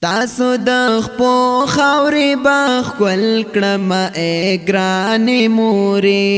تاسو د خپو خاورې باغ کول کړم اے ګرانې مورې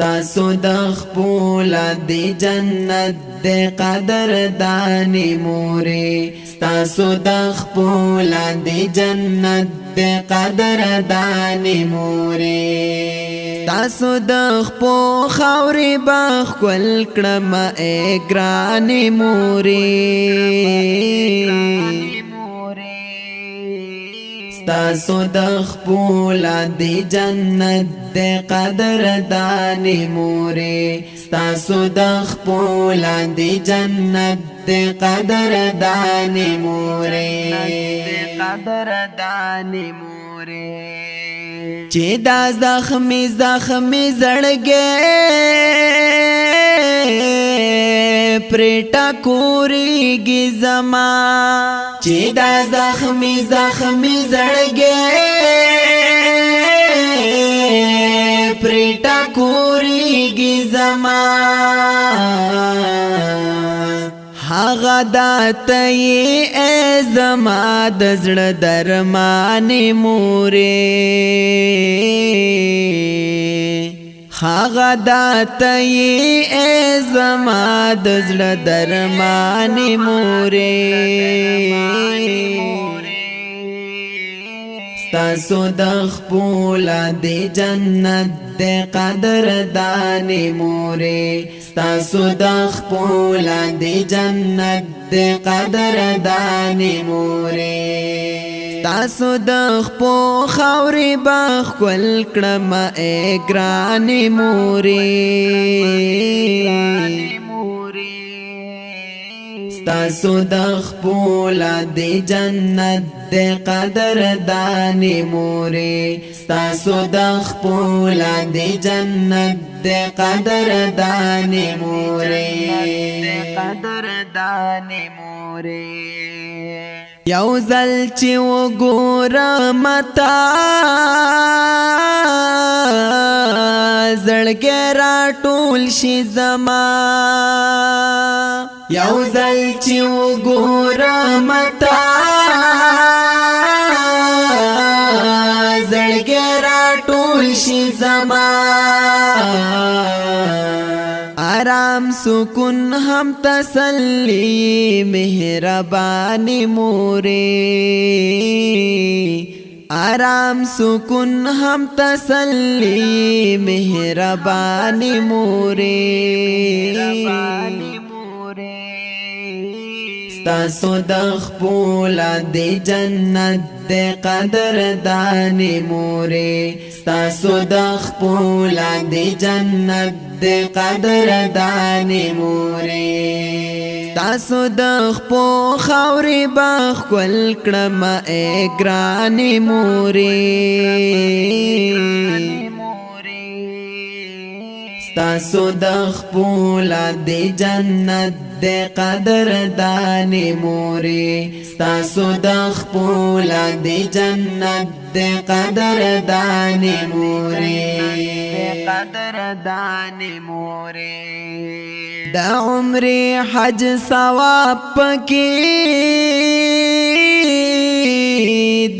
تاسو د خپو لاندې جنت د قدر دانې مورې تاسو د خپو لاندې جنت د قدر دانې مورې تاسو د خپو خاورې باغ کول کړم اے ګرانې مورې تاسو د خپو لاندې جنت د قدر دانې مورې تاسو د خپو لاندې جنت د قدر دانې مورې چې دا زخمي زړګې پرټا کوریږي زما چې دا زخمي زړګې پرټا کوریږي زما هغه داته ای زما د زړه درمانې مورې هغه داته ای زما د زړه درمانې مورې تاسو د خپو لاندې جنت د قدر دانې مورې تاسو د خپو لاندې جنت د قدر دانې مورې تاسو د خپو خاورې باغ کول کړم اے ګرانې مورې تاسو د خپو لاندې جنت د قدر دانې مورې تاسو د خپو لاندې جنت د قدر دانې مورې یو ځل چې وګورم تا زړګی راټول شي زما یو ځل چې وګورم تا زړګی راټول شي زما آرام سکون هم تسلی مهربانی مورې آرام سکون هم تسلی مهربانی مورې تاسو د خپو لاندې جنت د قدر دانې مورې تاسو د خپو لاندې جنت د قدر دانې مورې تاسو د خپو خاورې باغ کول کړم اے ګرانې مورې تاسو د خپو لاندې جنت د قدر دانې مورې تاسو د خپو لاندې جنت د قدر دانې مورې د عمر حج ثواب پکې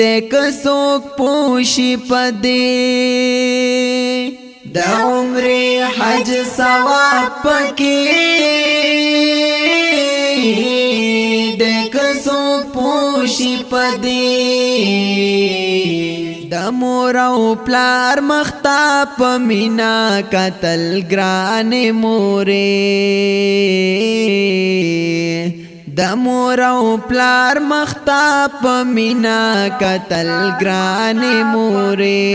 د کڅوک پوشي پدې د عمر حج ثواب پکې د کڅوک پوشي پدې د مور او پلار مختا په مینا قتل ګرانې مورې د مور او پلار مختا په مینا قتل ګرانې مورې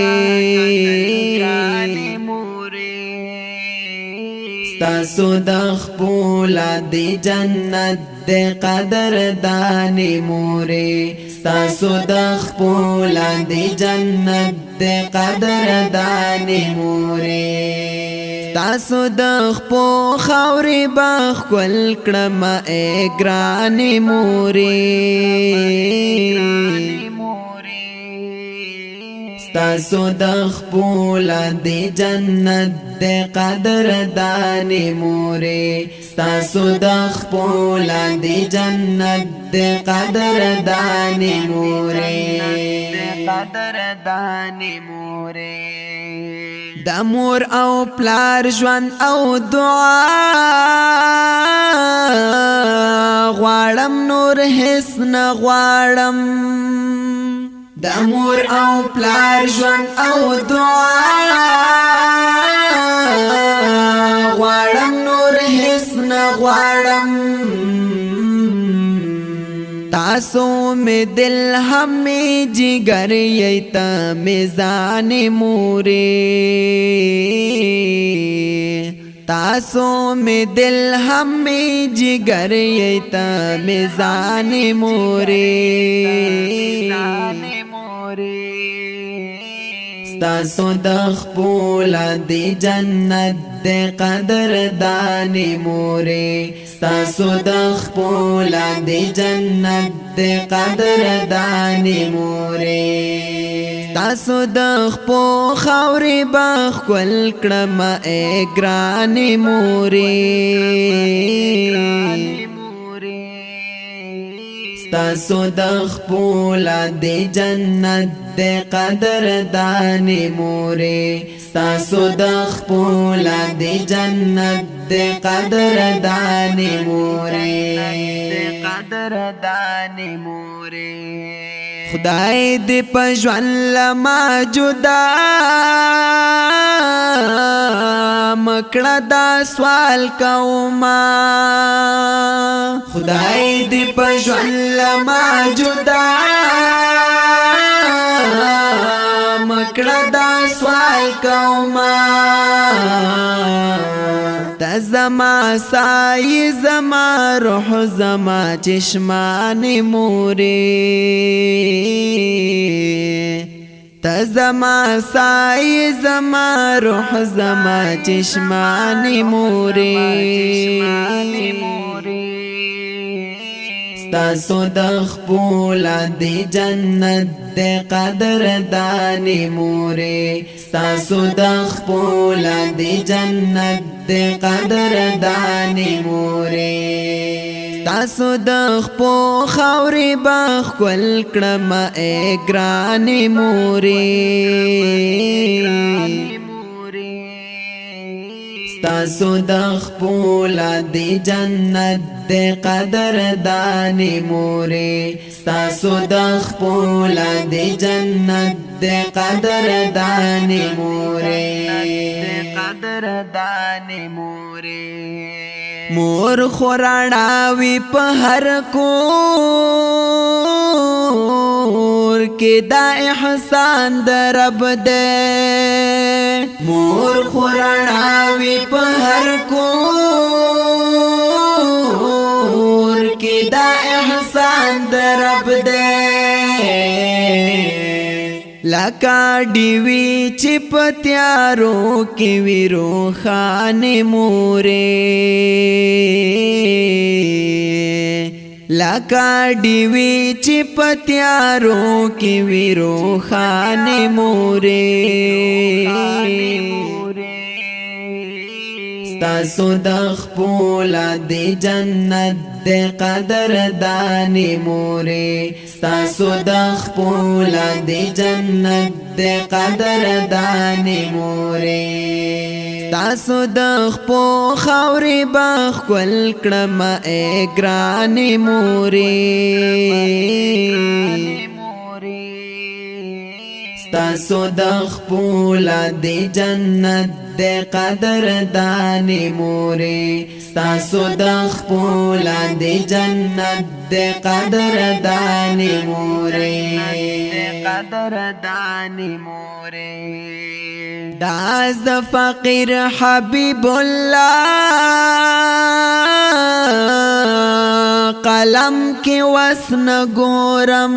تاسو د خپو لاندې جنت د قدر دانې مورې تاسو د خپو لاندې جنت د قدر دانې مورې تاسو د خپو خاورې باغ کول کړم اے ګرانې مورې تاسو د خپو لاندې جنت د قدر دانې مورې ستاسو د خپو لاندې جنت د قدردانې مورې د مور او پلار ژوند او دعا غواړم نور هیڅ نه غواړم د مور او پلار ژوند او دعا غواړم نور هیڅ نه غواړم تاسو می دل همی جگر ییتا میزان مورې تاسو می دل همی جگر ییتا میزان مورې ستاسو د خپو لاندې جنت د قدردانې مورې ستاسو د خپو لاندې جنت د قدردانې مورې ستاسو د خپو خاورې به ښکل کړم ای ګرانې مورې ستاسو د خپو لاندې جنت د قدردانې مورې ستاسو د خپو لاندې جنت د قدردانې مورې خدای دې په ژوند لما جدا مکړه دا سوال کوما خدای دې په ژوند لما جدا مکړه دا سوال کوما تا زما سای زما روح زما چشمان مورې تا زما سای زما روح زما چشمان مورې ستاسو د خپو لاندې جنت د قدردانې مورې ستاسو د خپو لاندې جنت د قدردانې مورې ستاسو د خپو خاورې به ښکل کړم ای ګرانې مورې ستاسو د خپو لاندې جنت د قدردانې مورې ستاسو د خپو لاندې جنت د قدردانې مورې مور خوراړاوي په هر کور کې دا احسان د رب دې مور خوراړاوي په هر کور کې دا احسان د رب دې لکا ډیوی چې پتیارو کې وی روخانه مورې لکا ډیوی چې پتیارو کې وی روخانه مورې ستاسو د خپو لاندې جنت د قدردانې مورې ستاسو د خپو لاندې جنت د قدردانې مورې ستاسو د خپو خاورې به ښکل کړم ای ګرانې مورې ستاسو د خپو لاندې جنت د قدردانې مورې ستاسو د خپو لاندې جنت د قدردانې مورې دا ز فقیر حبیب الله قلم کې وسن ګورم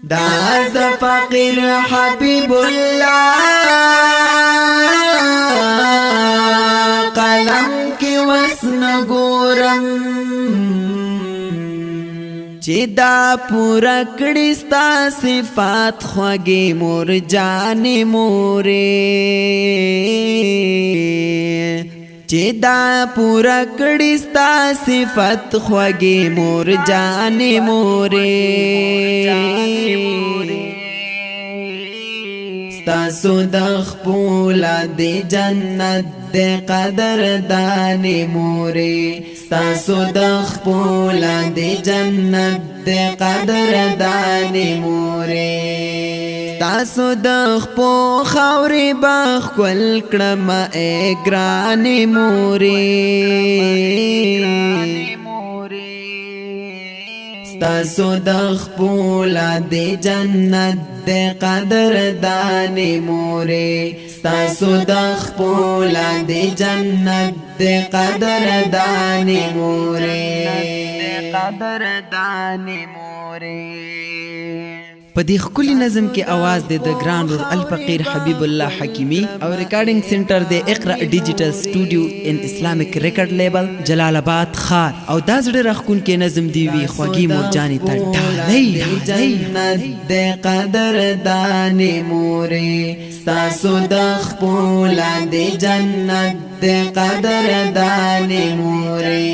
دا ز فقیر حبیب الله قلم کې وسن ګورم چې دا پورا کړي ستا صفات خوږې مور جانې مورې چې دا پورا کړي ستا صفت خوږې مور جانې مورې ستاسو د خپله د جنت د قدردانې مورې ستاسو د خپله د جنت د قدردانې مورې ستاسو د خپو خاورې به ښکل کړمه ای ګرانې مورې ستاسو د خپله د جنت د قدردانې مورې ستاسو د خپله د جنت د قدردانې مورې په دې ښکلي نظم کې आवाज د ګران رور الفقیر حبیب الله حکیمی او ریکارډینګ سنټر د اقرا ډیجیټل سټوډیو ان اسلامیک ریکارډ لیبل جلال آباد خار او دا زړه راښکونکي نظم دی وی خوږی مرجانې ته ډالۍ جنت د قدردانې مورې ستاسو د خپله د جنت د قدردانې مورې